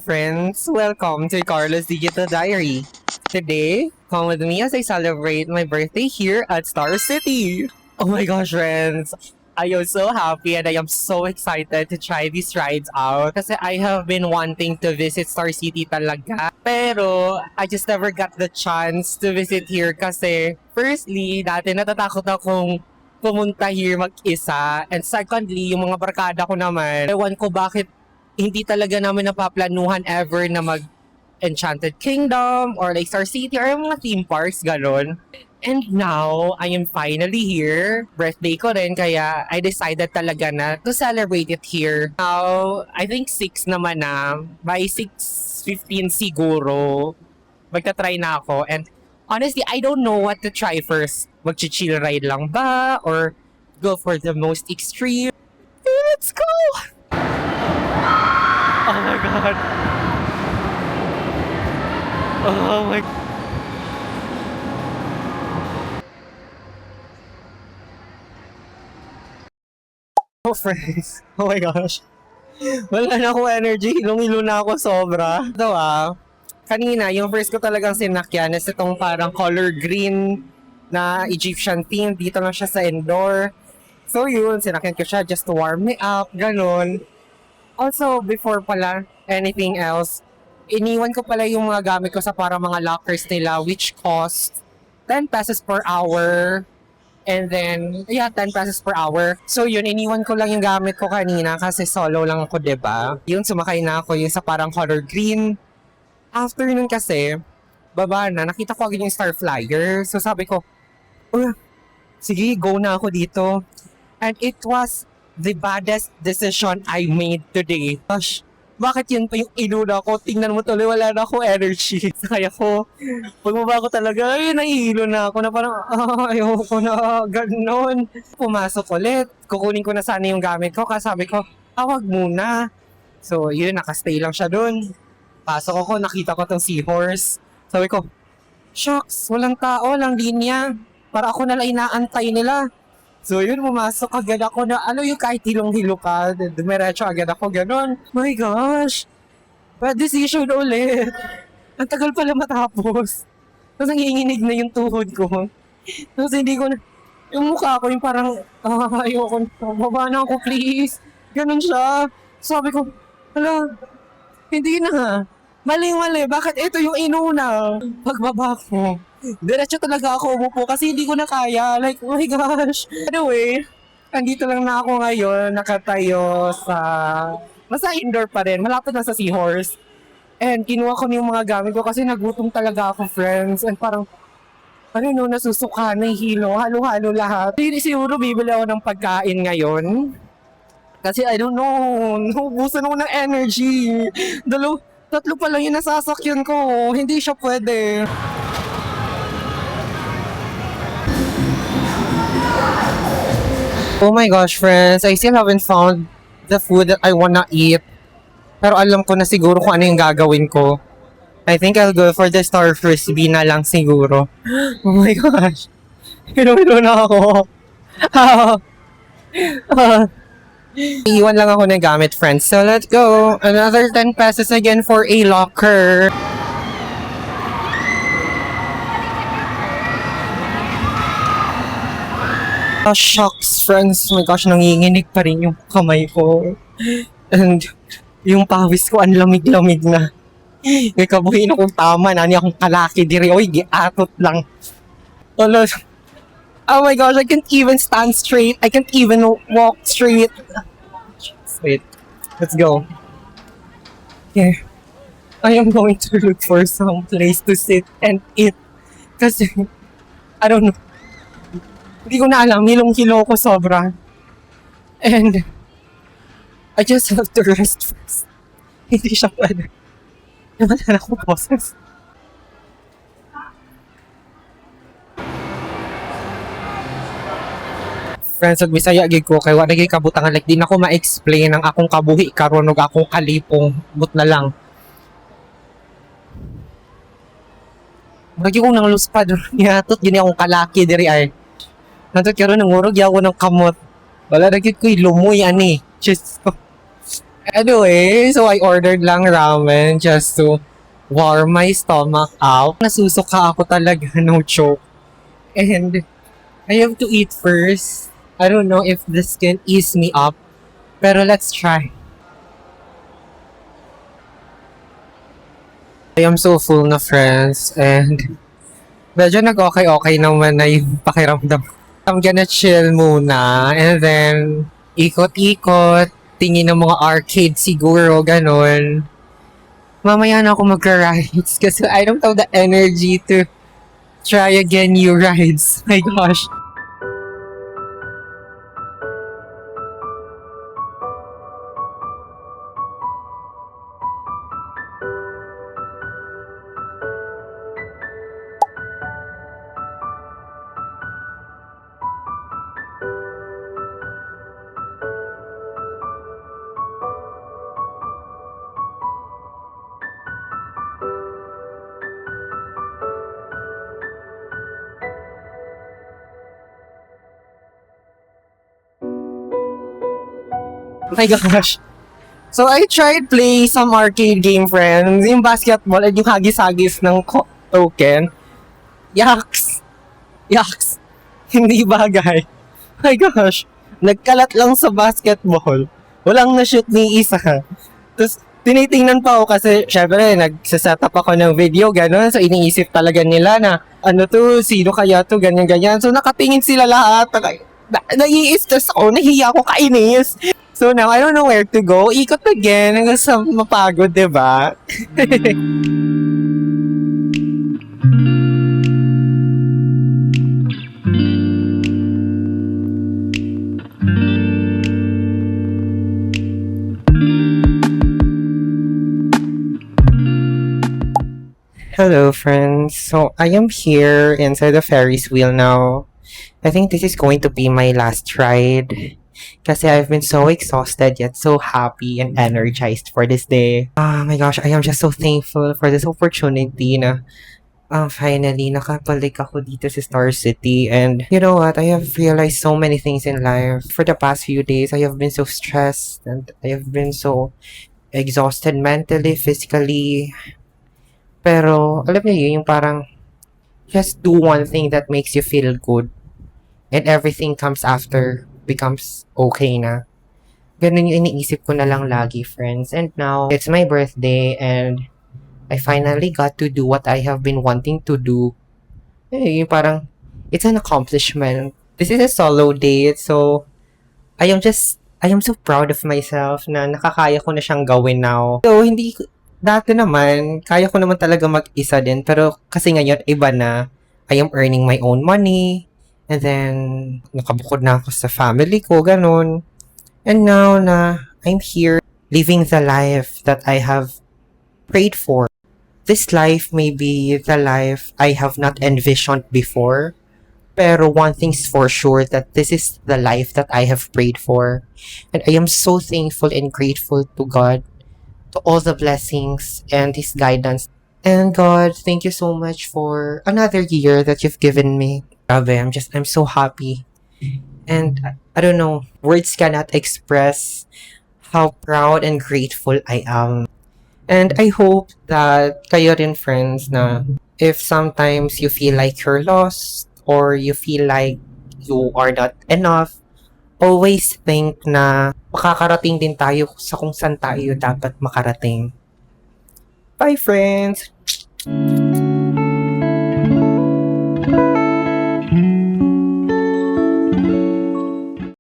friends! Welcome to Carlos Digital Diary. Today, come with me as I celebrate my birthday here at Star City. Oh my gosh, friends! I am so happy and I am so excited to try these rides out kasi I have been wanting to visit Star City talaga. Pero, I just never got the chance to visit here kasi firstly, dati natatakot akong pumunta here mag-isa. And secondly, yung mga barkada ko naman, ewan ko bakit hindi talaga namin napaplanuhan ever na mag Enchanted Kingdom or like Star City or yung mga theme parks, galon. And now, I am finally here. Birthday ko rin, kaya I decided talaga na to celebrate it here. Now, I think 6 naman na. By 6:15 siguro, magta-try na ako. And honestly, I don't know what to try first. Mag-chill ride lang ba? Or go for the most extreme? Let's go! Oh my god. Oh my Oh friends. Oh my gosh. Wala na ako energy. Hilong-hilo na ako sobra. Ito kanina yung first ko talagang sinakyan is itong parang color green na Egyptian theme. Dito lang siya sa indoor. So yun, sinakyan ko siya just to warm me up. Ganon. Also, before pala anything else, iniwan ko pala yung mga gamit ko sa parang mga lockers nila which cost 10 pesos per hour. And then, 10 pesos per hour. So yun, iniwan ko lang yung gamit ko kanina kasi solo lang ako, diba? Yun, sumakay na ako yung sa parang color green. After nun kasi, baba na, nakita ko agad yung Star Flyer. So sabi ko, sige, go na ako dito. And it was the baddest decision I made today. Gosh, bakit yun pa yung inuna ko? Tingnan mo tuloy, wala na ako energy. Kaya ko, pagbaba ko talaga, nahihilo na ako na parang, ayoko na, ganon. Pumasok ulit, kukunin ko na sana yung gamit ko, kasi sabi ko, wag muna. So yun, nakastay lang siya dun. Pasok ako, nakita ko tong seahorse. Sabi ko, shucks, walang tao, walang linya. Para ako nalang inaantay nila. So yun, pumasok agad ako na yung kahit hilong-hilo ka, dumiretso agad ako, ganon. My gosh, bad decision ulit. Ang tagal pala matapos. Tapos nanginginig na yung tuhod ko. Tapos hindi ko na, yung mukha ko yung parang, ayoko na, baba na ako please. Ganon siya. Sabi ko, hindi na. Mali-mali, bakit ito yung inuna? Pagbaba ko, diretso talaga ako umupo kasi hindi ko na kaya. Like, oh my gosh. Anyway, andito lang na ako ngayon, nakatayo sa... Nasa indoor pa rin, malapit na sa Seahorse. And kinuha ko yung mga gamit ko kasi nagutom talaga ako, friends. And parang, nasusuka na hilo, halo-halo lahat. Siguro bibili ako ng pagkain ngayon. Kasi I don't know, naubusan ako ng energy. Tatlo pa lang yung nasasakyan ko, hindi siya pwede. Oh my gosh, friends, I still haven't found the food that I wanna eat. Pero alam ko na siguro kung ano yung gagawin ko. I think I'll go for the Star Frisbee na lang siguro. Oh my gosh. Hilo-hilo na ako. Iwan lang ako ng gamit, friends. So let's go. Another 10 pesos again for a locker. Shucks, friends. Oh my gosh, nanginginig pa rin yung kamay ko. And yung pawis ko, ang lamig-lamig na. May kabuhin akong tama. Nani akong kalaki diri. Oy, giatot lang. Oh my gosh, I can't even stand straight. I can't even walk straight. Wait, let's go. Yeah. I am going to look for some place to sit and eat. Kasi, I don't know. Hindi ko na alam, hilong-hilo ko sobra. And, I just have to rest first. Hindi siya pwede. Wala na akong boses. Friends, ug Bisaya gid ko kay wa na gyud kabutangan, like di na ko ma-explain ang akong kabuhi karon ug akong kalipong but na lang. Lagi ko nang luspad niyatot gini akong kalaki diri ay. Natot karon nangurog yaw ko ng kamot. Wala na gyud ko'y lumoy ani. Just Anyway, so I ordered lang ramen just to warm my stomach out. Nasusuka ako talaga, no joke. And I have to eat first. I don't know if this can ease me up, pero let's try. I am so full na friends and medyo nag-okay-okay naman na yung pakiramdam. I'm gonna chill muna and then ikot-ikot, tingin ng mga arcade siguro, ganun. Mamaya na ako magra-rides kasi I don't have the energy to try again new rides. My gosh. My gosh. So I tried play some arcade game, friends. Yung basketball at yung hagis-hagis ng token. Yaks! Yaks! Hindi bagay. My gosh. Nagkalat lang sa basketball. Walang na-shoot ni isa. Tapos tinitingnan pa ako kasi syempre nagsaset up ako ng video, gano'n. So iniisip talaga nila na ano to, sino kaya to, ganyan-ganyan. So nakatingin sila lahat. Nai-stress ako, nahiya ako kainis. So now, I don't know where to go. Ikot again hanggang sa mapagod, diba? Hello, friends. So I am here inside the Ferris wheel now. I think this is going to be my last ride. Kasi I've been so exhausted yet so happy and energized for this day. Oh my gosh, I am just so thankful for this opportunity na finally nakabalik ako dito sa Star City. And you know what, I have realized so many things in life. For the past few days, I have been so stressed and I have been so exhausted mentally, physically. Pero alam niyo yun, yung parang just do one thing that makes you feel good and everything comes after becomes okay na. Ganun yung iniisip ko na lang lagi, friends. And now, it's my birthday and I finally got to do what I have been wanting to do. Eh, yung parang, it's an accomplishment. This is a solo date, so I am so proud of myself na nakakaya ko na siyang gawin now. So, dati naman, kaya ko naman talaga mag-isa din, pero kasi ngayon, iba na. I am earning my own money. And then, nakabukod na ako sa family ko, ganun. And now na I'm here, living the life that I have prayed for. This life may be the life I have not envisioned before. Pero one thing's for sure that this is the life that I have prayed for. And I am so thankful and grateful to God, to all the blessings and His guidance. And God, thank you so much for another year that you've given me. Grabe, I'm so happy. And I don't know, words cannot express how proud and grateful I am. And I hope that kayo rin, friends, na if sometimes you feel like you're lost or you feel like you are not enough, always think na makakarating din tayo sa kung saan tayo dapat makarating. Bye, friends!